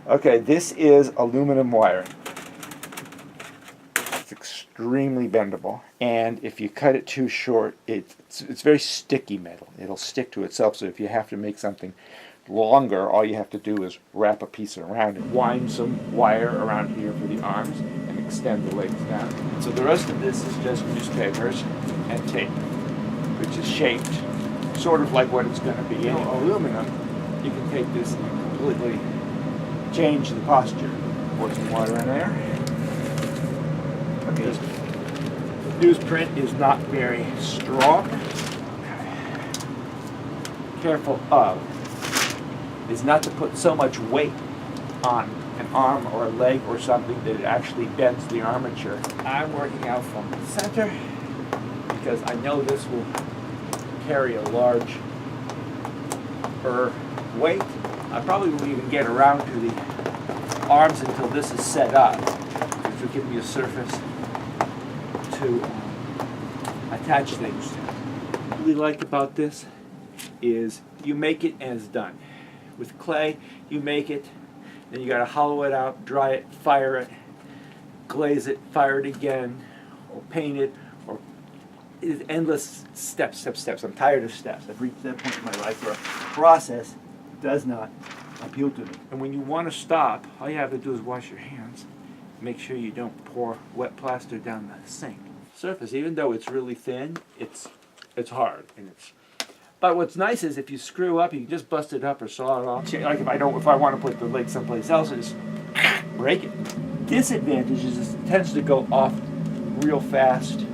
Okay, this is aluminum wire. It's extremely bendable, and if you cut it too short, it's very sticky metal. It'll stick to itself, so if you have to make something longer, all you have to do is wrap a piece around it, wind some wire around here for the arms, and extend the legs down. So the rest of this is just newspapers and tape, which is shaped sort of like what it's going to be. In aluminum, you can take this and completely change the posture. Pour some water in there. Okay. This newsprint is not very strong. Okay. Careful of is not to put so much weight on an arm or a leg or something that it actually bends the armature. I'm working out from the center because I know this will carry a large weight. I probably won't even get around to the arms until this is set up, which will give me a surface to attach things to. What I really like about this is you make it and it's done. With clay, you make it, then you got to hollow it out, dry it, fire it, glaze it, fire it again, or paint it, or it's endless steps. I'm tired of steps. I've reached that point in my life where process does not appeal to me. And when you want to stop, all you have to do is wash your hands. Make sure you don't pour wet plaster down the sink. Surface, even though it's really thin, it's hard, and but what's nice is if you screw up, you can just bust it up or saw it off. Like if I want to put the leg someplace else, I just break it. Disadvantage is it tends to go off real fast.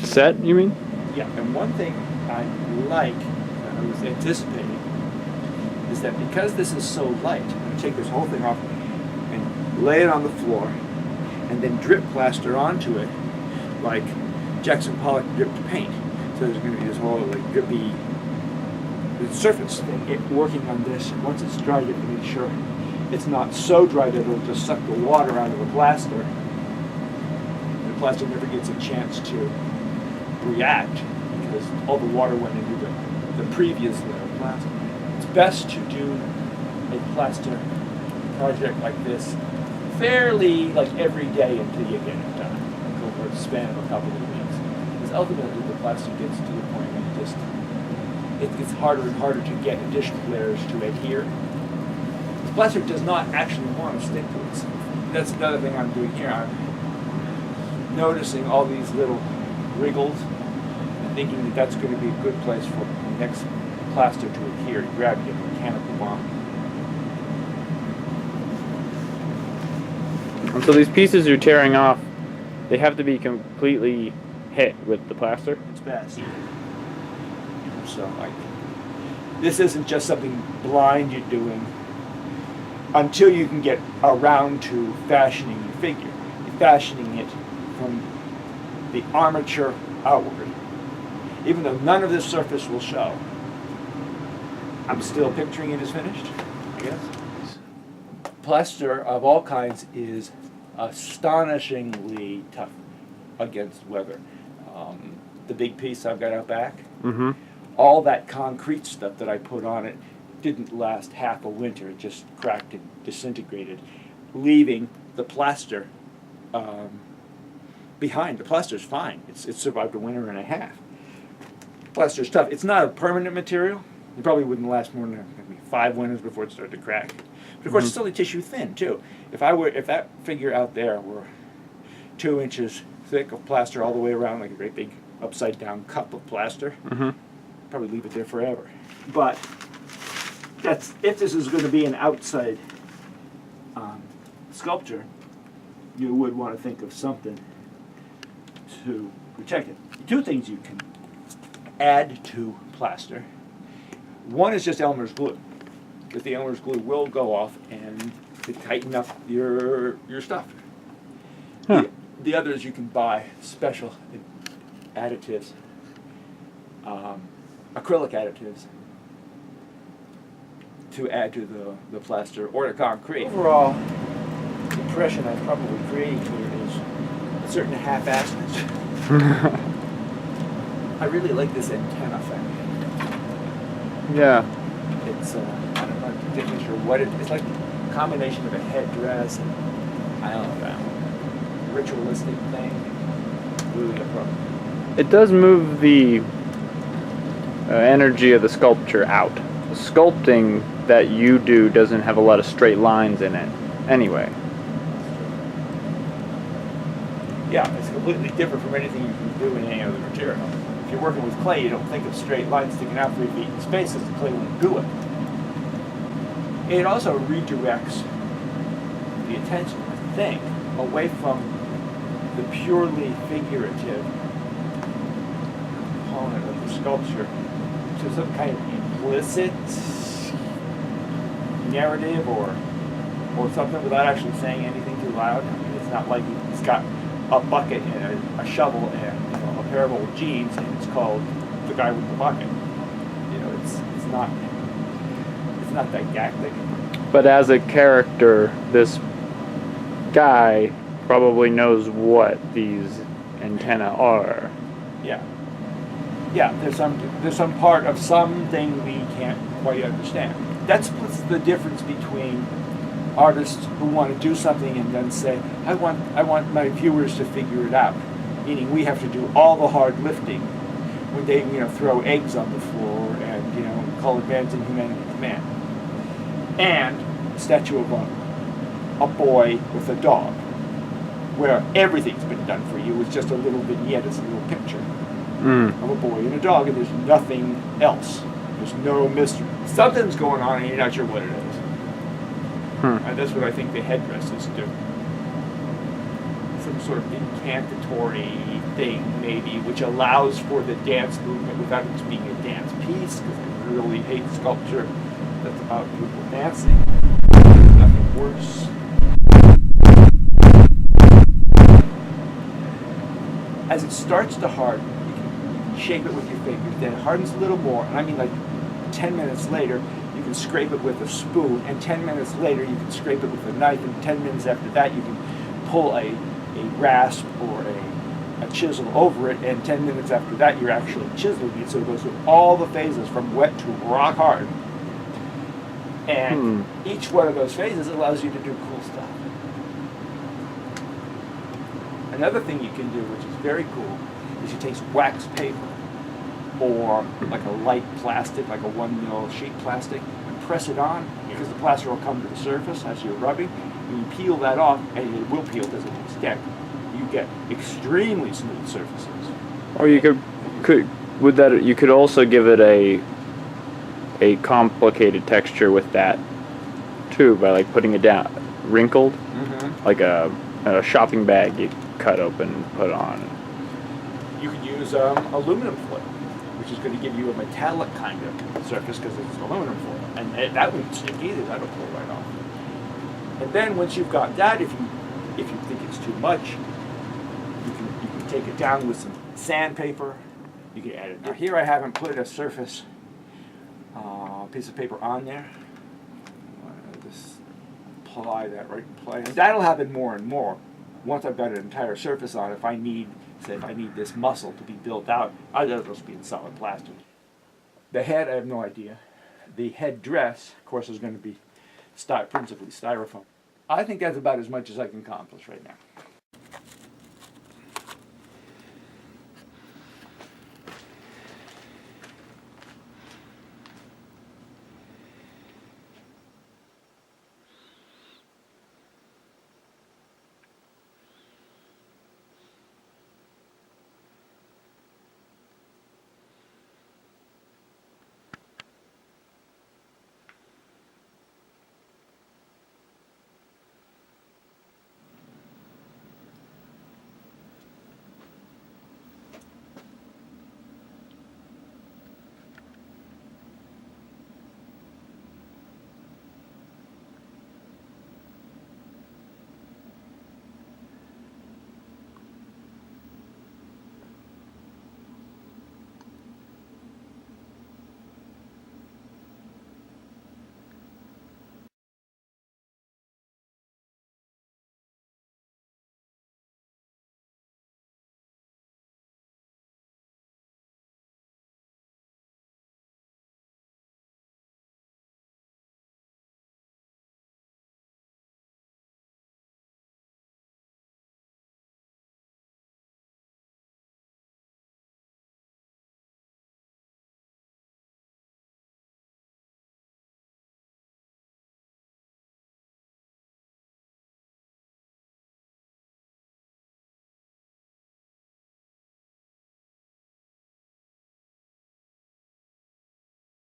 Set, you mean? Yeah, and one thing I like, I was anticipating, is that because this is so light, I'm going to take this whole thing off and lay it on the floor, and then drip plaster onto it, like Jackson Pollock dripped paint. So there's going to be this whole like drippy surface thing. Working on this, once it's dry, you have to make sure it's not so dry that it'll just suck the water out of the plaster. The plaster never gets a chance to react because all the water went into the previous layer of plaster. It's best to do a plaster project like this fairly like every day until you get it done, over a span of a couple of weeks. Because ultimately the plaster gets to the point where it gets harder and harder to get additional layers to adhere. The plaster does not actually want to stick to itself. That's another thing I'm doing here. I'm noticing all these little wriggles and thinking that that's going to be a good place for the next plaster to adhere. You grab your mechanical bond. And so these pieces you're tearing off, they have to be completely hit with the plaster? It's best. So like, this isn't just something blind you're doing until you can get around to fashioning your figure. You're fashioning it from the armature outward. Even though none of this surface will show, I'm still picturing it as finished, I guess. Plaster of all kinds is astonishingly tough against weather. The big piece I've got out back, all that concrete stuff that I put on it didn't last half a winter. It just cracked and disintegrated, leaving the plaster behind. The plaster's fine. It's survived a winter and a half. Plaster's tough. It's not a permanent material. It probably wouldn't last more than maybe 5 winters before it started to crack. But of course, it's still tissue thin too. If that figure out there were 2 inches thick of plaster all the way around, like a great big upside down cup of plaster, probably leave it there forever. But that's if this is going to be an outside sculpture, you would want to think of something to protect it. 2 things you can add to plaster. One is just Elmer's glue, because the Elmer's glue will go off and to tighten up your stuff. The other is you can buy special additives, acrylic additives, to add to the plaster or the concrete. Overall, the impression I'm probably creating here is a certain half-assedness. I really like this antenna thing. Yeah. It's I'm not particularly sure what it's like. combination of a headdress and, I don't know, ritualistic thing, really appropriate. It does move the energy of the sculpture out. The sculpting that you do doesn't have a lot of straight lines in it anyway. Yeah, it's completely different from anything you can do in any other material. If you're working with clay, you don't think of straight lines sticking out 3 feet in space as the clay won't do it. It also redirects the attention, I think, away from the purely figurative component of the sculpture to some kind of implicit narrative or something without actually saying anything too loud. I mean, it's not like he's got a bucket and a shovel and a pair of old jeans and it's called The Guy with the Bucket. It's not didactic. But as a character, this guy probably knows what these antennae are. Yeah. Yeah, there's some part of something we can't quite understand. That's what's the difference between artists who want to do something and then say, I want my viewers to figure it out. Meaning we have to do all the hard lifting when they throw eggs on the floor and call advancing humanity to man. And a statue of a boy with a dog, where everything's been done for you. It's just a little vignette, it's a little picture of a boy and a dog, and there's nothing else. There's no mystery. Something's going on and you're not sure what it is. And that's what I think the headdresses do. Some sort of incantatory thing, maybe, which allows for the dance movement without it being a dance piece, because I really hate sculpture that's about people dancing. There's nothing worse. As it starts to harden, you can shape it with your fingers, then it hardens a little more, and I mean like 10 minutes later, you can scrape it with a spoon, and 10 minutes later you can scrape it with a knife, and 10 minutes after that you can pull a rasp or a chisel over it, and 10 minutes after that you're actually chiseling it, so it goes through all the phases from wet to rock hard. And each one of those phases allows you to do cool stuff. Another thing you can do, which is very cool, is you take wax paper or like a light plastic, like a 1mm sheet plastic, and press it on, because the plaster will come to the surface as you're rubbing, and you peel that off, and it will peel because it will stick. You get extremely smooth surfaces. Or you you could also give it a complicated texture with that too, by like putting it down wrinkled, like a shopping bag you cut open and put on. You could use aluminum foil, which is going to give you a metallic kind of surface because it's aluminum foil, and that won't stick either. That'll pull right off. And then once you've got that, if you think it's too much, you can take it down with some sandpaper. You can add it. Now here I haven't put a surface piece of paper on there. Just apply that right in place. And that'll happen more and more once I've got an entire surface on. If I need this muscle to be built out, I'll just be in solid plaster. The head, I have no idea. The head dress, of course, is going to be principally styrofoam. I think that's about as much as I can accomplish right now.